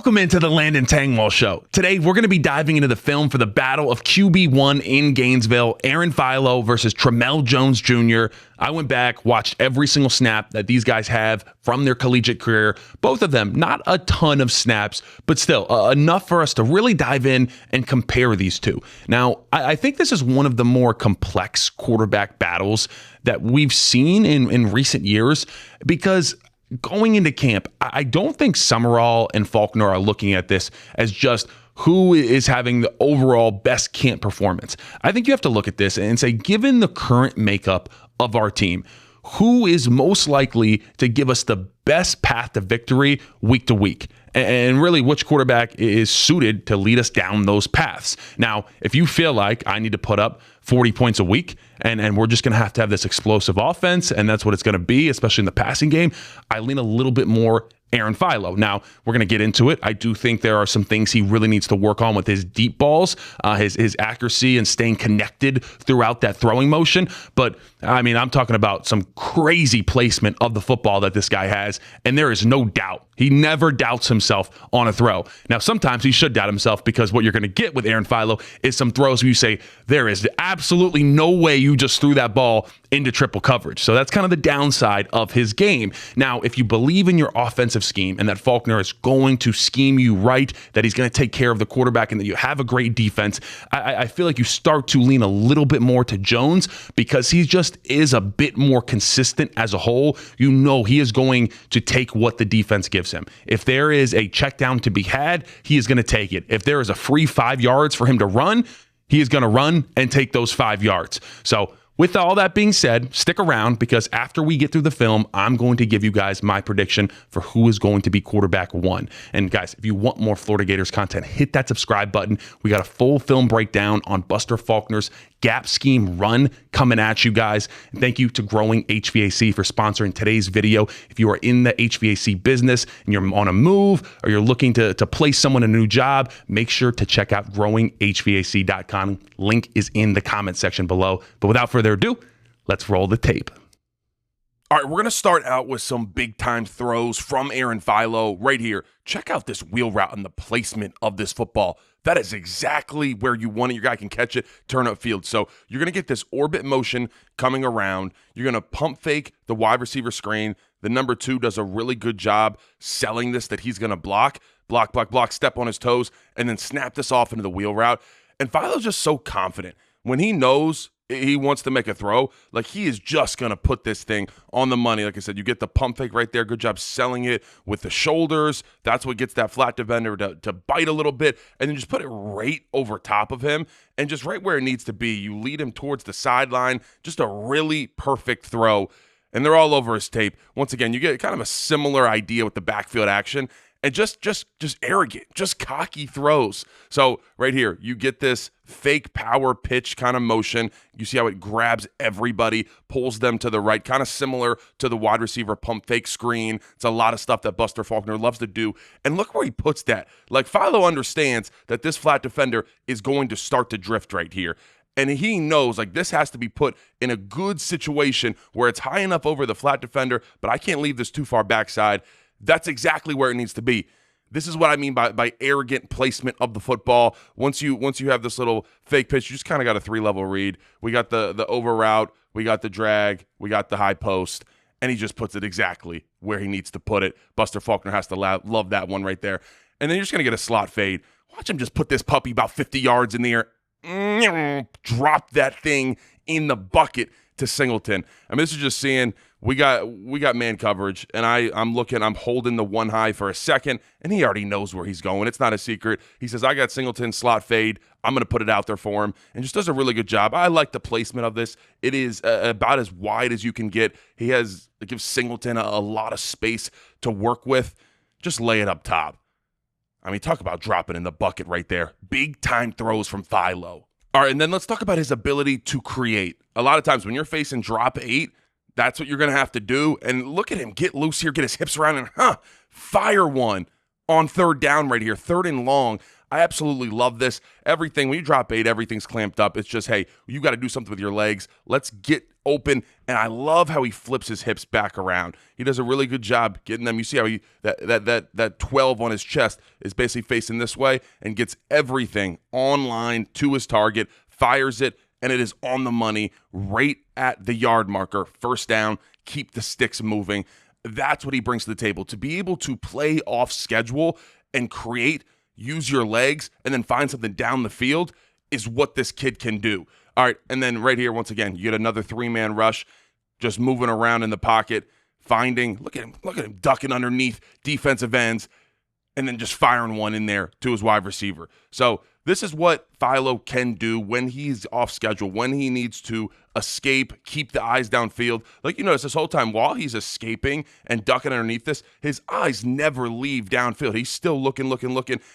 Welcome into the Landon Tangwall Show. Today, we're going to be diving into the film for the battle of QB1 in Gainesville, Aaron Philo versus Trel Jones Jr. I went back, watched every single snap that these guys have from their collegiate career. Both of them, not a ton of snaps, but still enough for us to really dive in and compare these two. Now, I think this is one of the more complex quarterback battles that we've seen in recent years because going into camp, I don't think Summerall and Faulkner are looking at this as just who is having the overall best camp performance. I think you have to look at this and say, given the current makeup of our team, who is most likely to give us the best path to victory week to week? And really, which quarterback is suited to lead us down those paths? Now, if you feel like I need to put up 40 points a week and we're just going to have this explosive offense, and that's what it's going to be, especially in the passing game, I lean a little bit more Aaron Philo. Now, we're going to get into it. I do think there are some things he really needs to work on with his deep balls, his accuracy and staying connected throughout that throwing motion. But, I mean, I'm talking about some crazy placement of the football that this guy has, and there is no doubt. He never doubts himself on a throw. Now, sometimes he should doubt himself because what you're going to get with Aaron Philo is some throws where you say, there is absolutely no way you just threw that ball into triple coverage. So that's kind of the downside of his game. Now, if you believe in your offensive scheme and that Faulkner is going to scheme you right, that he's going to take care of the quarterback and that you have a great defense, I feel like you start to lean a little bit more to Jones because he just is a bit more consistent as a whole. You know he is going to take what the defense gives him. If there is a check down to be had, he is going to take it. If there is a free 5 yards for him to run, he is going to run and take those 5 yards. So with all that being said, stick around because after we get through the film, I'm going to give you guys my prediction for who is going to be quarterback one. And guys, if you want more Florida Gators content, hit that subscribe button. We got a full film breakdown on Buster Faulkner's gap scheme run coming at you guys. And thank you to Growing HVAC for sponsoring today's video. If you are in the HVAC business and you're on a move or you're looking to place someone a new job, make sure to check out growinghvac.com. Link is in the comment section below. But without further ado, let's roll the tape. All right, we're going to start out with some big-time throws from Aaron Philo right here. Check out this wheel route and the placement of this football. That is exactly where you want it. Your guy can catch it, turn upfield. So you're going to get this orbit motion coming around. You're going to pump fake the wide receiver screen. The number 2 does a really good job selling this, that he's going to block, step on his toes, and then snap this off into the wheel route. And Philo's just so confident. When he knows he wants to make a throw, like he is just going to put this thing on the money. Like I said, you get the pump fake right there. Good job selling it with the shoulders. That's what gets that flat defender to bite a little bit, and then just put it right over top of him and just right where it needs to be. You lead him towards the sideline. Just a really perfect throw, and they're all over his tape. Once again, you get kind of a similar idea with the backfield action. And just arrogant, just cocky throws. So right here, you get this fake power pitch kind of motion. You see how it grabs everybody, pulls them to the right, kind of similar to the wide receiver pump fake screen. It's a lot of stuff that Buster Faulkner loves to do. And look where he puts that. Like Philo understands that this flat defender is going to start to drift right here. And he knows, like, this has to be put in a good situation where it's high enough over the flat defender, but I can't leave this too far backside. That's exactly where it needs to be. This is what I mean by arrogant placement of the football. Once you have this little fake pitch, you just kind of got a 3-level read. We got the over route, we got the drag, we got the high post, and he just puts it exactly where he needs to put it. Buster Faulkner has to love that one right there. And then you're just going to get a slot fade. Watch him just put this puppy about 50 yards in the air. Drop that thing in the bucket to Singleton. I mean, this is just seeing we got man coverage, and I'm holding the one high for a second, and he already knows where he's going. It's not a secret. He says, I got Singleton slot fade. I'm going to put it out there for him, and just does a really good job. I like the placement of this. It is about as wide as you can get. It gives Singleton a lot of space to work with. Just lay it up top. I mean, talk about dropping in the bucket right there. Big time throws from Philo. All right, and then let's talk about his ability to create. A lot of times when you're facing drop 8, that's what you're going to have to do. And look at him get loose here, get his hips around, and fire one on 3rd down right here, 3rd and long. I absolutely love this. Everything, when you drop 8, everything's clamped up. It's just, hey, you got to do something with your legs. Let's get open. And I love how he flips his hips back around. He does a really good job getting them. You see how that 12 on his chest is basically facing this way and gets everything online to his target, fires it, and it is on the money right at the yard marker. First down, keep the sticks moving. That's what he brings to the table. To be able to play off schedule and create, use your legs, and then find something down the field is what this kid can do. All right, and then right here, once again, you get another 3-man rush, just moving around in the pocket, finding, look at him ducking underneath defensive ends, and then just firing one in there to his wide receiver. So this is what Philo can do when he's off schedule, when he needs to escape, keep the eyes downfield. Like you notice this whole time while he's escaping and ducking underneath this, his eyes never leave downfield. He's still looking,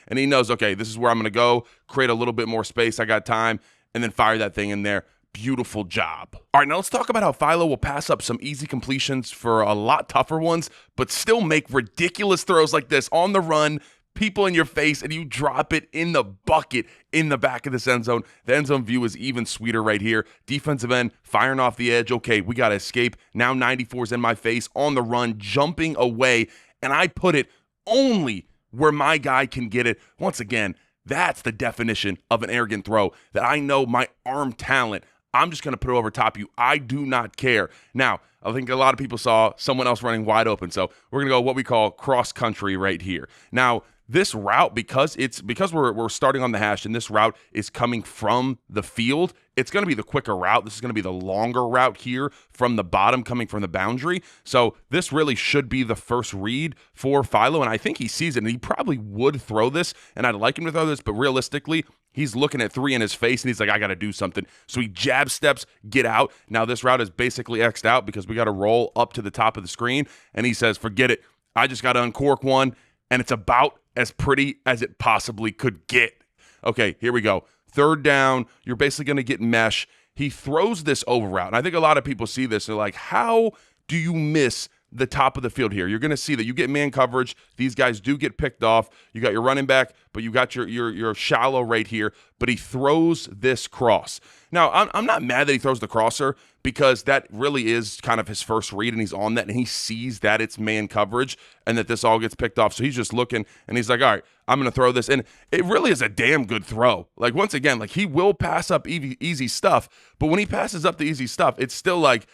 and he knows, okay, this is where I'm going to go, create a little bit more space. I got time, and then fire that thing in there. Beautiful job. All right, now let's talk about how Philo will pass up some easy completions for a lot tougher ones, but still make ridiculous throws like this on the run, people in your face, and you drop it in the bucket in the back of this end zone. The end zone view is even sweeter right here. Defensive end firing off the edge. Okay, we got to escape. Now 94's in my face on the run, jumping away, and I put it only where my guy can get it. Once again, that's the definition of an arrogant throw, that I know my arm talent, I'm just going to put it over top you. I do not care. Now, I think a lot of people saw someone else running wide open, so we're going to go what we call cross country right here. Now, this route, because we're starting on the hash and this route is coming from the field, it's going to be the quicker route. This is going to be the longer route here from the bottom coming from the boundary. So this really should be the first read for Philo, and I think he sees it, and he probably would throw this, and I'd like him to throw this, but realistically, he's looking at 3 in his face, and he's like, I got to do something. So he jab steps, get out. Now this route is basically X'd out because we got to roll up to the top of the screen, and he says, forget it. I just got to uncork one, and it's about as pretty as it possibly could get. Okay, here we go. Third down, you're basically going to get mesh. He throws this over route, and I think a lot of people see this. They're like, how do you miss the top of the field here? You're going to see that you get man coverage. These guys do get picked off. You got your running back, but you got your shallow right here, but he throws this cross. Now, I'm not mad that he throws the crosser because that really is kind of his first read, and he's on that, and he sees that it's man coverage and that this all gets picked off. So he's just looking, and he's like, all right, I'm going to throw this. And it really is a damn good throw. Like, once again, like he will pass up easy stuff, but when he passes up the easy stuff, it's still like,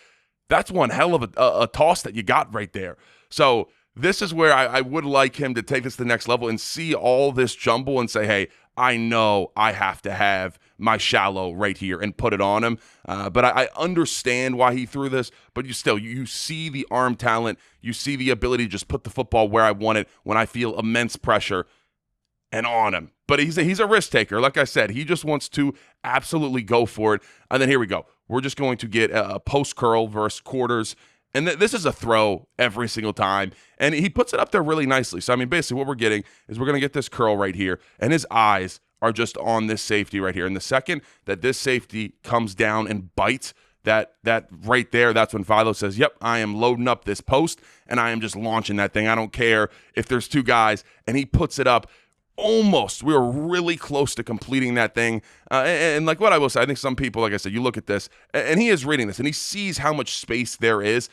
that's one hell of a toss that you got right there. So this is where I would like him to take this to the next level and see all this jumble and say, hey, I know I have to have my shallow right here and put it on him. But I understand why he threw this, but you see the arm talent. You see the ability to just put the football where I want it when I feel immense pressure and on him. But he's a risk taker. Like I said, he just wants to absolutely go for it. And then here we go. We're just going to get a post curl versus quarters. And this is a throw every single time. And he puts it up there really nicely. So, I mean, basically what we're getting is we're going to get this curl right here. And his eyes are just on this safety right here. And the second that this safety comes down and bites that right there, that's when Philo says, yep, I am loading up this post. And I am just launching that thing. I don't care if there's 2 guys. And he puts it up. Almost. We were really close to completing that thing. And like what I will say, I think some people, like I said, you look at this, and he is reading this, and he sees how much space there is.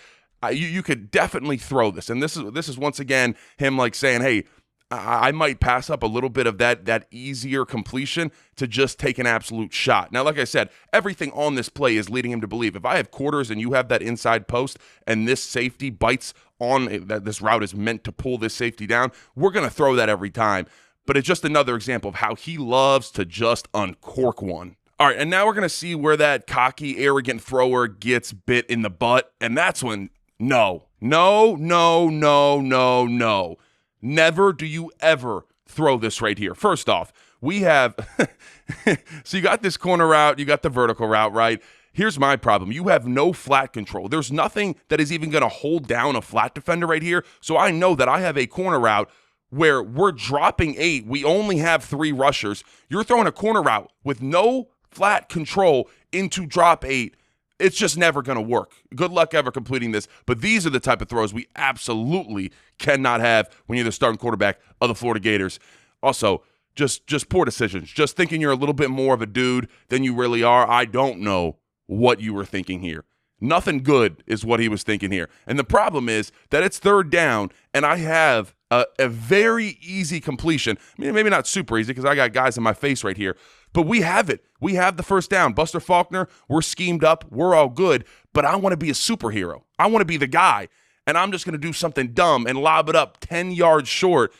You could definitely throw this. And this is once again him like saying, hey, I might pass up a little bit of that easier completion to just take an absolute shot. Now, like I said, everything on this play is leading him to believe if I have quarters and you have that inside post and this safety bites on that, this route is meant to pull this safety down, we're going to throw that every time. But it's just another example of how he loves to just uncork one. All right, and now we're going to see where that cocky, arrogant thrower gets bit in the butt. And that's when, no. Never do you ever throw this right here. First off, we have, so you got this corner route, you got the vertical route, right? Here's my problem. You have no flat control. There's nothing that is even going to hold down a flat defender right here. So I know that I have a corner route where we're dropping 8, we only have 3 rushers. You're throwing a corner route with no flat control into drop 8. It's just never going to work. Good luck ever completing this. But these are the type of throws we absolutely cannot have when you're the starting quarterback of the Florida Gators. Also, just poor decisions. Just thinking you're a little bit more of a dude than you really are. I don't know what you were thinking here. Nothing good is what he was thinking here. And the problem is that it's third down, and I have a very easy completion. I mean, maybe not super easy because I got guys in my face right here, but we have it. We have the first down. Buster Faulkner, we're schemed up. We're all good, but I want to be a superhero. I want to be the guy, and I'm just going to do something dumb and lob it up 10 yards short.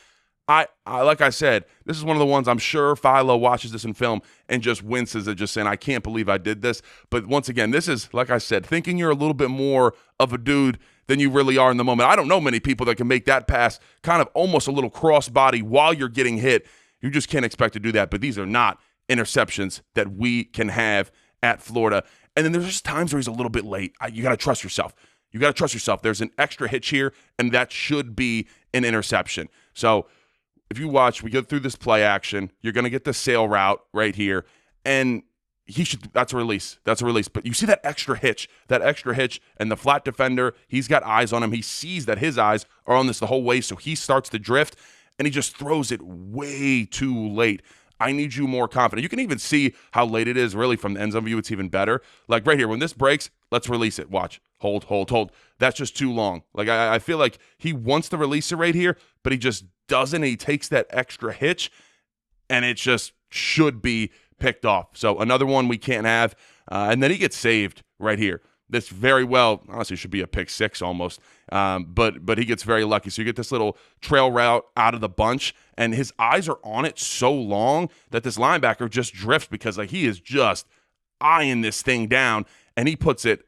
I like I said, this is one of the ones I'm sure Philo watches this in film and just winces at just saying, I can't believe I did this. But once again, this is, like I said, thinking you're a little bit more of a dude than you really are in the moment. I don't know many people that can make that pass kind of almost a little crossbody while you're getting hit. You just can't expect to do that. But these are not interceptions that we can have at Florida. And then there's just times where he's a little bit late. You got to trust yourself. You got to trust yourself. There's an extra hitch here, and that should be an interception. So if you watch, we go through this play action, you're going to get the sail route right here, and that's a release. That's a release. But you see that extra hitch, and the flat defender, he's got eyes on him. He sees that his eyes are on this the whole way, so he starts to drift, and he just throws it way too late. I need you more confident. You can even see how late it is, really, from the end zone view. It's even better. Like right here, when this breaks, let's release it. Watch. Hold. That's just too long. Like I feel like he wants to release it right here, but he just doesn't. He takes that extra hitch, and it just should be picked off. So another one we can't have. And then he gets saved right here. This very well, honestly, should be a pick six almost. But he gets very lucky. So you get this little trail route out of the bunch, and his eyes are on it so long that this linebacker just drifts because like he is just eyeing this thing down, and he puts it.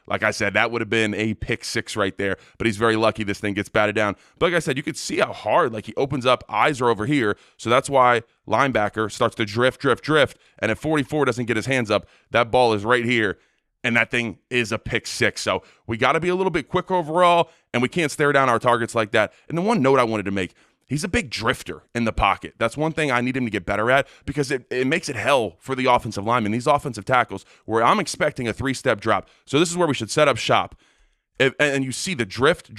Like I said, that would have been a pick six right there, but he's very lucky this thing gets batted down. But like I said, you could see how hard, like he opens up, eyes are over here, so that's why linebacker starts to drift, and if 44 doesn't get his hands up, that ball is right here, and that thing is a pick six. So we got to be a little bit quicker overall, and we can't stare down our targets like that. And the one note I wanted to make, he's a big drifter in the pocket. That's one thing I need him to get better at because it makes it hell for the offensive linemen, these offensive tackles, where I'm expecting a three-step drop. So this is where we should set up shop. And you see the drift,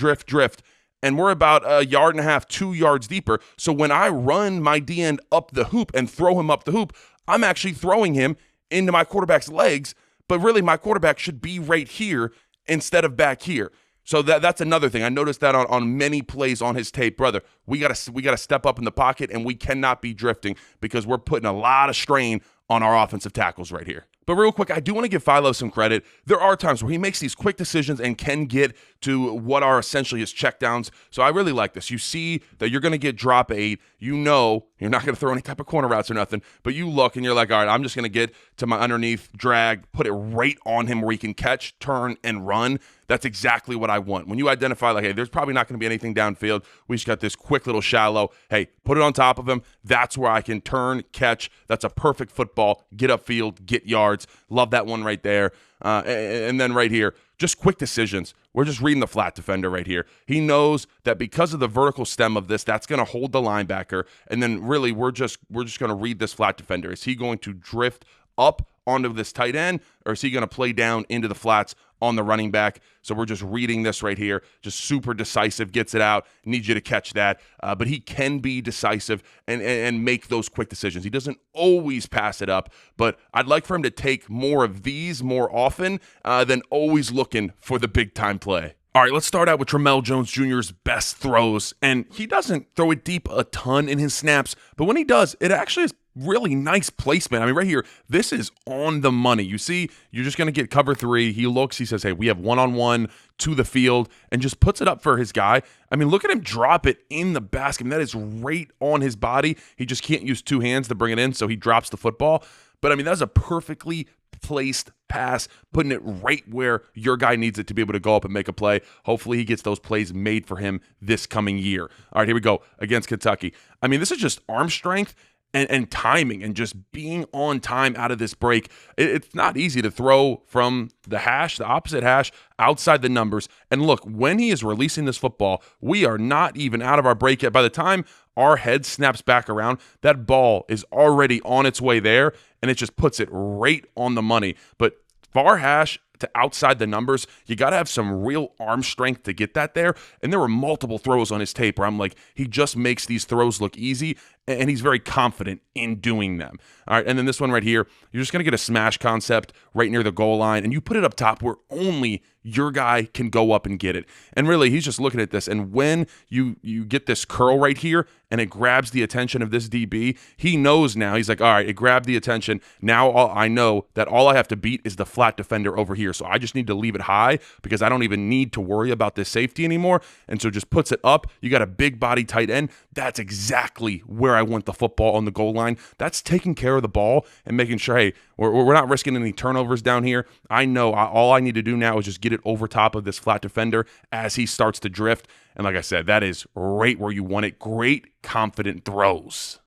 and we're about 1.5 yards, 2 yards deeper. So when I run my D-end up the hoop and throw him up the hoop, I'm actually throwing him into my quarterback's legs, but really my quarterback should be right here instead of back here. So that's another thing. I noticed that on many plays on his tape. Brother, we gotta step up in the pocket, and we cannot be drifting because we're putting a lot of strain on our offensive tackles right here. But real quick, I do want to give Philo some credit. There are times where he makes these quick decisions and can get to what are essentially his checkdowns. So I really like this. You see that you're going to get drop 8. You know you're not going to throw any type of corner routes or nothing, but you look and you're like, all right, I'm just going to get to my underneath, drag, put it right on him where he can catch, turn, and run. That's exactly what I want. When you identify, like, hey, there's probably not going to be anything downfield. We just got this quick little shallow. Hey, put it on top of him. That's where I can turn, catch. That's a perfect football. Get upfield, get yards. Love that one right there. And then right here, just quick decisions. We're just reading the flat defender right here. He knows that because of the vertical stem of this, that's going to hold the linebacker. And then really, we're just going to read this flat defender. Is he going to drift up onto this tight end, or is he going to play down into the flats on the running back? So we're just reading this right here, just super decisive, gets it out, needs you to catch that. But he can be decisive and make those quick decisions. He doesn't always pass it up, but I'd like for him to take more of these more often than always looking for the big time play. All right, let's start out with Trel Jones Jr.'s best throws. And he doesn't throw it deep a ton in his snaps, but when he does, it actually is really nice placement. I mean, right here, this is on the money. You see, you're just going to get cover 3. He looks, he says, hey, we have one-on-one to the field, and just puts it up for his guy. I mean, look at him drop it in the basket. I mean, that is right on his body. He just can't use 2 hands to bring it in, so he drops the football. But, I mean, that's a perfectly placed pass, putting it right where your guy needs it to be able to go up and make a play. Hopefully he gets those plays made for him this coming year. All right, here we go against Kentucky. I mean, this is just arm strength and timing and just being on time out of this break. It's not easy to throw from the hash, the opposite hash, outside the numbers. And look, when he is releasing this football, we are not even out of our break yet. By the time our head snaps back around, that ball is already on its way there, and it just puts it right on the money. But far hash to outside the numbers, you got to have some real arm strength to get that there. And there were multiple throws on his tape where I'm like, he just makes these throws look easy, and he's very confident in doing them. All right, and then this one right here, you're just going to get a smash concept right near the goal line, and you put it up top where only your guy can go up and get it. And really, he's just looking at this, and when you get this curl right here, and it grabs the attention of this DB, he knows now. He's like, all right, it grabbed the attention. Now I know that all I have to beat is the flat defender over here, so I just need to leave it high because I don't even need to worry about this safety anymore. And so just puts it up. You got a big body tight end. That's exactly where I want the football on the goal line. That's taking care of the ball and making sure, hey, we're not risking any turnovers down here. I know all I need to do now is just get it over top of this flat defender as he starts to drift. And like I said, that is right where you want it. Great, confident throws.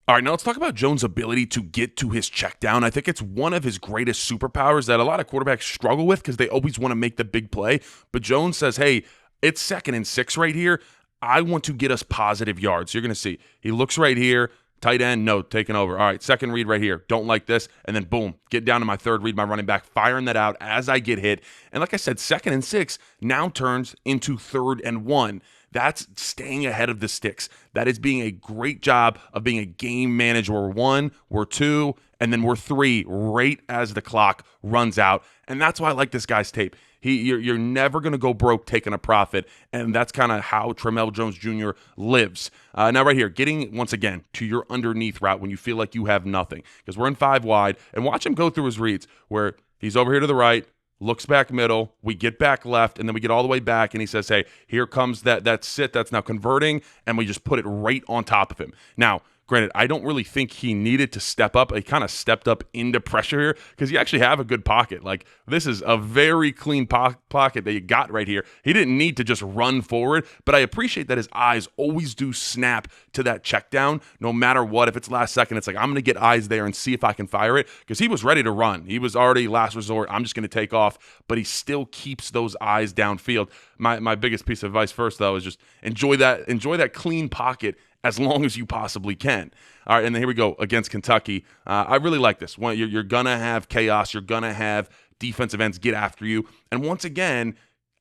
All right, now let's talk about Jones' ability to get to his check down. I think it's one of his greatest superpowers that a lot of quarterbacks struggle with because they always want to make the big play. But Jones says, hey, it's 2nd and 6 right here. I want to get us positive yards. You're going to see. He looks right here. Tight end, no, taking over. All right, 2nd read right here. Don't like this. And then boom, get down to my 3rd read, my running back, firing that out as I get hit. And like I said, 2nd and 6 now turns into 3rd and 1. That's staying ahead of the sticks. That is being a great job of being a game manager. We're 1, we're 2, and then we're 3 right as the clock runs out. And that's why I like this guy's tape. You're never going to go broke taking a profit, and that's kind of how Tramell Jones Jr. lives. Now right here, getting, once again, to your underneath route when you feel like you have nothing, because we're in 5 wide, and watch him go through his reads where he's over here to the right, looks back middle, we get back left, and then we get all the way back, and he says, hey, here comes that sit that's now converting, and we just put it right on top of him. Now, granted, I don't really think he needed to step up. He kind of stepped up into pressure here because you actually have a good pocket. Like, this is a very clean pocket that you got right here. He didn't need to just run forward, but I appreciate that his eyes always do snap to that check down no matter what. If it's last second, it's like, I'm going to get eyes there and see if I can fire it because he was ready to run. He was already last resort. I'm just going to take off, but he still keeps those eyes downfield. My biggest piece of advice first, though, is just enjoy that clean pocket as long as you possibly can. All right, and then here we go against Kentucky. I really like this. You're going to have chaos. You're going to have defensive ends get after you. And once again,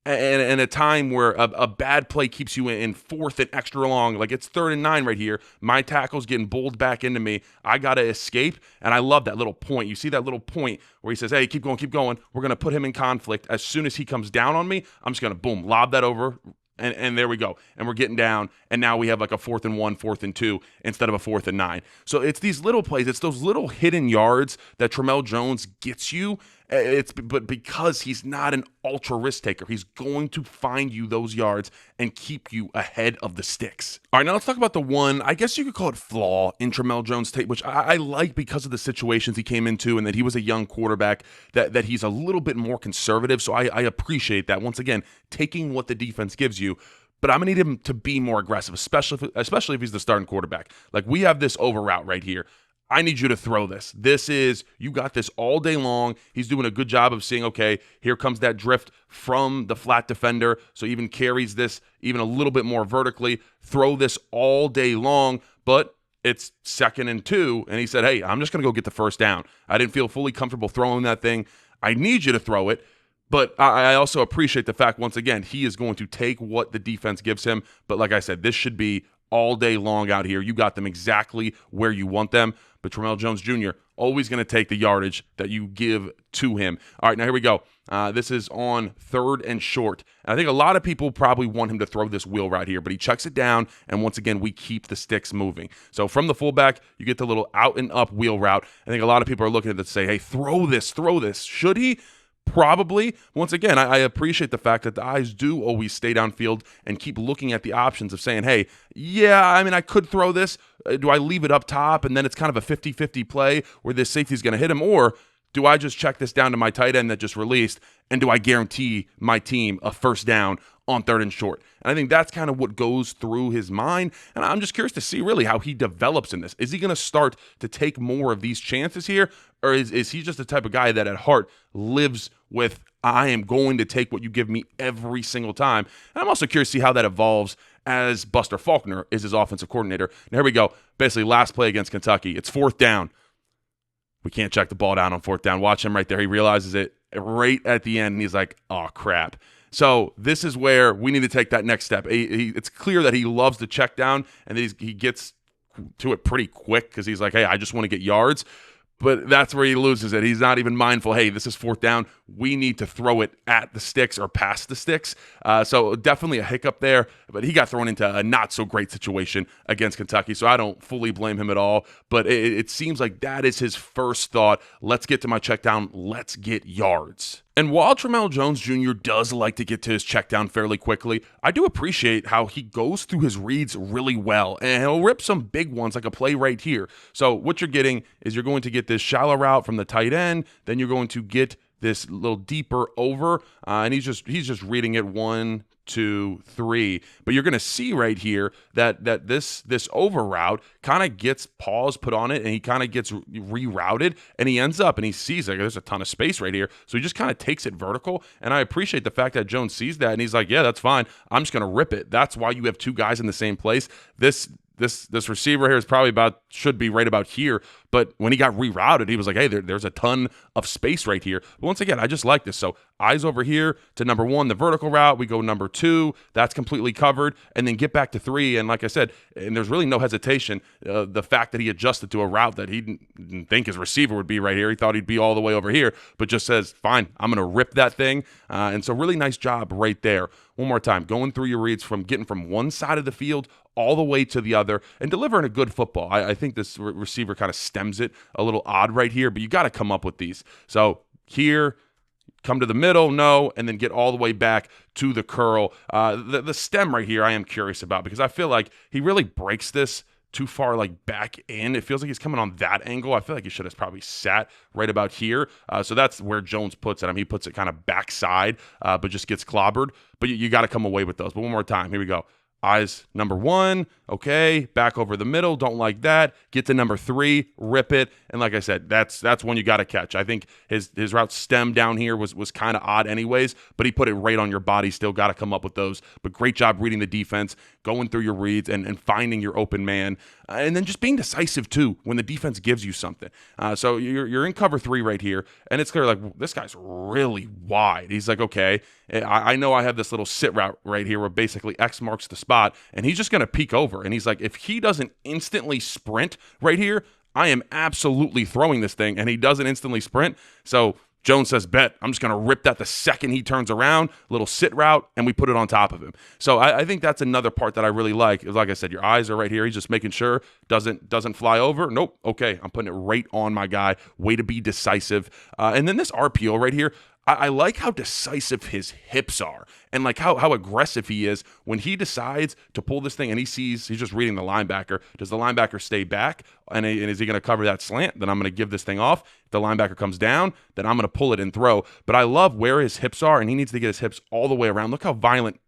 in a time where a bad play keeps you in 4th and extra long, like it's 3rd and 9 right here, my tackle's getting bowled back into me. I got to escape, and I love that little point. You see that little point where he says, hey, keep going. We're going to put him in conflict. As soon as he comes down on me, I'm just going to, boom, lob that over. And there we go. And we're getting down. And now we have like a 4th and 1, 4th and 2 instead of a 4th and 9. So it's these little plays. It's those little hidden yards that Tramell Jones gets you. But because he's not an ultra risk taker, he's going to find you those yards and keep you ahead of the sticks. All right, now let's talk about the one, I guess you could call it flaw in Tramell Jones' tape, which I like because of the situations he came into and that he was a young quarterback, that he's a little bit more conservative. So I appreciate that. Once again, taking what the defense gives you. But I'm going to need him to be more aggressive, especially if he's the starting quarterback. Like, we have this over route right here. I need you to throw this. You got this all day long. He's doing a good job of seeing, okay, here comes that drift from the flat defender. So even carries this even a little bit more vertically. Throw this all day long, but it's 2nd and 2. And he said, hey, I'm just going to go get the 1st down. I didn't feel fully comfortable throwing that thing. I need you to throw it. But I also appreciate the fact, once again, he is going to take what the defense gives him. But like I said, this should be all day long out here. You got them exactly where you want them. But Tramell Jones Jr. always going to take the yardage that you give to him. All right, now here we go. This is on 3rd and short. And I think a lot of people probably want him to throw this wheel right here, but he checks it down, and once again, we keep the sticks moving. So from the fullback, you get the little out and up wheel route. I think a lot of people are looking at this and say, hey, throw this. Should he? Probably. Once again, I appreciate the fact that the eyes do always stay downfield and keep looking at the options of saying, hey, yeah, I mean, I could throw this. Do I leave it up top and then it's kind of a 50-50 play where this safety is going to hit him? Or do I just check this down to my tight end that just released, and do I guarantee my team a 1st down on 3rd and short? And I think that's kind of what goes through his mind. And I'm just curious to see really how he develops in this. Is he going to start to take more of these chances here? Or is he just the type of guy that at heart lives with, I am going to take what you give me every single time? And I'm also curious to see how that evolves as Buster Faulkner is his offensive coordinator. And here we go. Basically, last play against Kentucky. It's 4th down. We can't check the ball down on 4th down. Watch him right there. He realizes it right at the end, and he's like, oh, crap. So this is where we need to take that next step. It's clear that he loves the check down, and that he gets to it pretty quick because he's like, hey, I just want to get yards. But that's where he loses it. He's not even mindful, hey, this is fourth down. We need to throw it at the sticks or past the sticks. So definitely a hiccup there. But he got thrown into a not-so-great situation against Kentucky, so I don't fully blame him at all. But it seems like that is his first thought. Let's get to my check down. Let's get yards. And while Trel Jones Jr. does like to get to his check down fairly quickly, I do appreciate how he goes through his reads really well, and he'll rip some big ones like a play right here. So what you're getting is you're going to get this shallow route from the tight end, then you're going to get this little deeper over, and he's just reading it 1, 2, 3. But you're going to see right here that this over route kind of gets pause put on it, and he kind of gets rerouted, and he ends up and he sees like there's a ton of space right here, so he just kind of takes it vertical. And I appreciate the fact that Jones sees that, and he's like, yeah, that's fine. I'm just going to rip it. That's why you have two guys in the same place. This receiver here is probably should be right about here. But when he got rerouted, he was like, hey, there's a ton of space right here. But once again, I just like this. So eyes over here to number 1, the vertical route. We go number 2. That's completely covered. And then get back to 3. And like I said, and there's really no hesitation. The fact that he adjusted to a route that he didn't think his receiver would be right here. He thought he'd be all the way over here, but just says, fine, I'm going to rip that thing. And so really nice job right there. One more time, going through your reads from getting from one side of the field all the way to the other and delivering a good football. I think this receiver kind of stems it a little odd right here, but you got to come up with these. So here, come to the middle, no, and then get all the way back to the curl. The stem right here I am curious about because I feel like he really breaks this too far like back in. It feels like he's coming on that angle. I feel like he should have probably sat right about here. So that's where Jones puts it. I mean, he puts it kind of backside, but just gets clobbered. But you got to come away with those. But one more time. Here we go. Eyes number 1, okay, back over the middle, don't like that. Get to number 3, rip it, and like I said, that's one you got to catch. I think his route stem down here was kind of odd anyways, but he put it right on your body. Still got to come up with those. But great job reading the defense, going through your reads, and finding your open man, and then just being decisive too when the defense gives you something. So you're in cover 3 right here, and it's clear like this guy's really wide. He's like, okay, I know I have this little sit route right here where basically X marks the spot, and he's just going to peek over. And he's like, if he doesn't instantly sprint right here, I am absolutely throwing this thing. And he doesn't instantly sprint. So Jones says, bet, I'm just going to rip that the second he turns around, little sit route, and we put it on top of him. So I think that's another part that I really like. Like I said, your eyes are right here. He's just making sure doesn't fly over. Nope. Okay, I'm putting it right on my guy. Way to be decisive. And then this RPO right here, I like how decisive his hips are and like how aggressive he is when he decides to pull this thing and he's just reading the linebacker. Does the linebacker stay back and is he going to cover that slant? Then I'm going to give this thing off. If the linebacker comes down, then I'm going to pull it and throw. But I love where his hips are, and he needs to get his hips all the way around. Look how violent.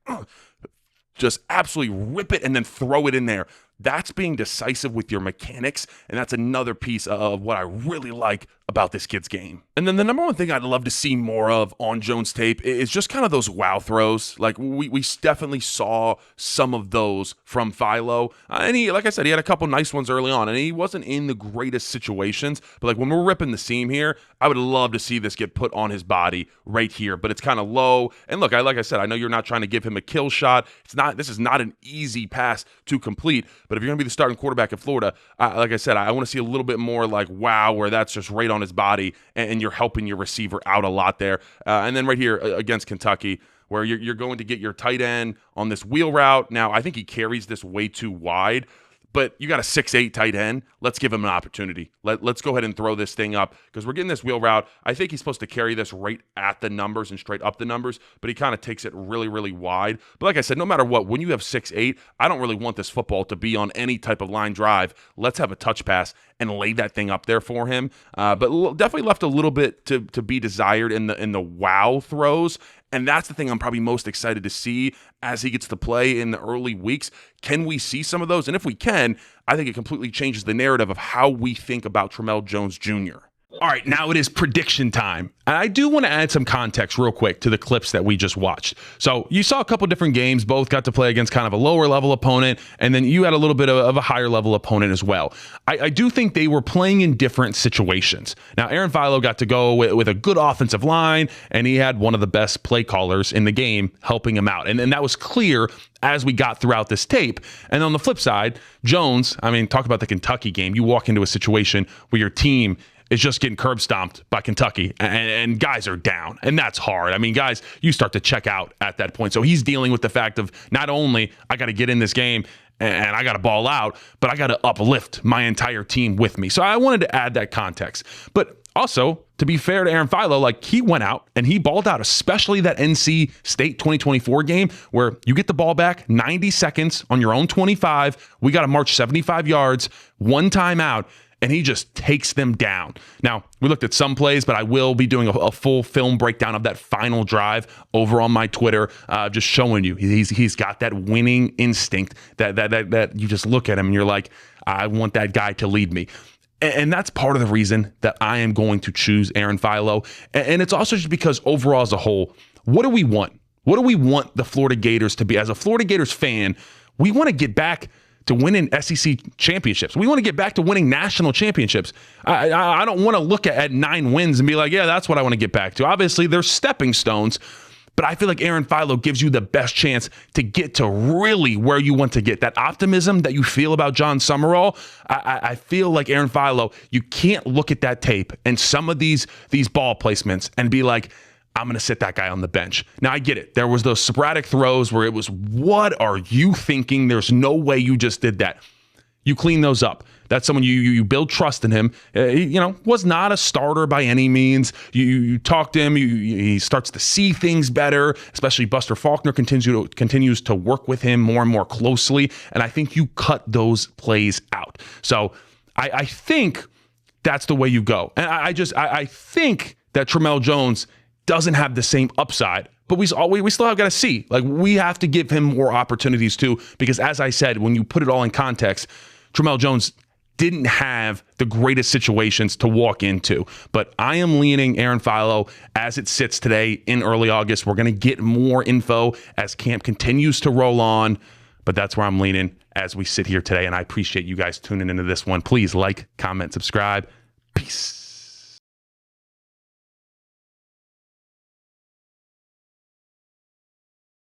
Just absolutely rip it and then throw it in there. That's being decisive with your mechanics, and that's another piece of what I really like about this kid's game. And then the number one thing I'd love to see more of on Jones tape is just kind of those wow throws. Like we definitely saw some of those from Philo. And he, like I said, he had a couple nice ones early on, and he wasn't in the greatest situations. But like when we're ripping the seam here, I would love to see this get put on his body right here, but it's kind of low. And look, like I said, I know you're not trying to give him a kill shot. This is not an easy pass to complete. But if you're going to be the starting quarterback in Florida, like I said, I want to see a little bit more like wow, where that's just right on his body, and you're helping your receiver out a lot there. And then right here against Kentucky, where you're going to get your tight end on this wheel route. Now, I think he carries this way too wide, but you got a 6'8" tight end. Let's give him an opportunity. Let's go ahead and throw this thing up because we're getting this wheel route. I think he's supposed to carry this right at the numbers and straight up the numbers, but he kind of takes it really, really wide. But like I said, no matter what, when you have 6'8", I don't really want this football to be on any type of line drive. Let's have a touch pass and lay that thing up there for him. But definitely left a little bit to be desired in the wow throws. And that's the thing I'm probably most excited to see as he gets to play in the early weeks. Can we see some of those? And if we can, I think it completely changes the narrative of how we think about Trel Jones Jr. All right, now it is prediction time. And I do want to add some context real quick to the clips that we just watched. So you saw a couple different games, both got to play against kind of a lower level opponent, and then you had a little bit of a higher level opponent as well. I do think they were playing in different situations. Now, Aaron Philo got to go with a good offensive line, and he had one of the best play callers in the game helping him out. And that was clear as we got throughout this tape. And on the flip side, Jones, I mean, talk about the Kentucky game. You walk into a situation where your team is just getting curb stomped by Kentucky and guys are down. And that's hard. I mean, guys, you start to check out at that point. So he's dealing with the fact of not only I got to get in this game and I got to ball out, but I got to uplift my entire team with me. So I wanted to add that context. But also, to be fair to Aaron Philo, like he went out and he balled out, especially that NC State 2024 game where you get the ball back 90 seconds on your own 25. We got to march 75 yards, one timeout, and he just takes them down. Now, we looked at some plays, but I will be doing a full film breakdown of that final drive over on my Twitter, just showing you he's got that winning instinct that you just look at him and you're like, I want that guy to lead me. And that's part of the reason that I am going to choose Aaron Philo. And it's also just because overall as a whole, what do we want? What do we want the Florida Gators to be? As a Florida Gators fan, we want to get back to winning SEC championships. We want to get back to winning national championships. I don't want to look at 9 wins and be like, yeah, that's what I want to get back to. Obviously, there's stepping stones, but I feel like Aaron Philo gives you the best chance to get to really where you want to get. That optimism that you feel about John Summerall, I feel like Aaron Philo, you can't look at that tape and some of these ball placements and be like, I'm going to sit that guy on the bench. Now, I get it. There was those sporadic throws where it was, what are you thinking? There's no way you just did that. You clean those up. That's someone you build trust in him. He, was not a starter by any means. You talk to him. He starts to see things better, especially Buster Faulkner continues to work with him more and more closely. And I think you cut those plays out. So I think that's the way you go. And I think that Tramell Jones doesn't have the same upside, but we still have got to see. Like, we have to give him more opportunities too, because as I said, when you put it all in context, Tramell Jones didn't have the greatest situations to walk into. But I am leaning Aaron Philo as it sits today in early August. We're going to get more info as camp continues to roll on, but that's where I'm leaning as we sit here today. And I appreciate you guys tuning into this one. Please like, comment, subscribe. Peace.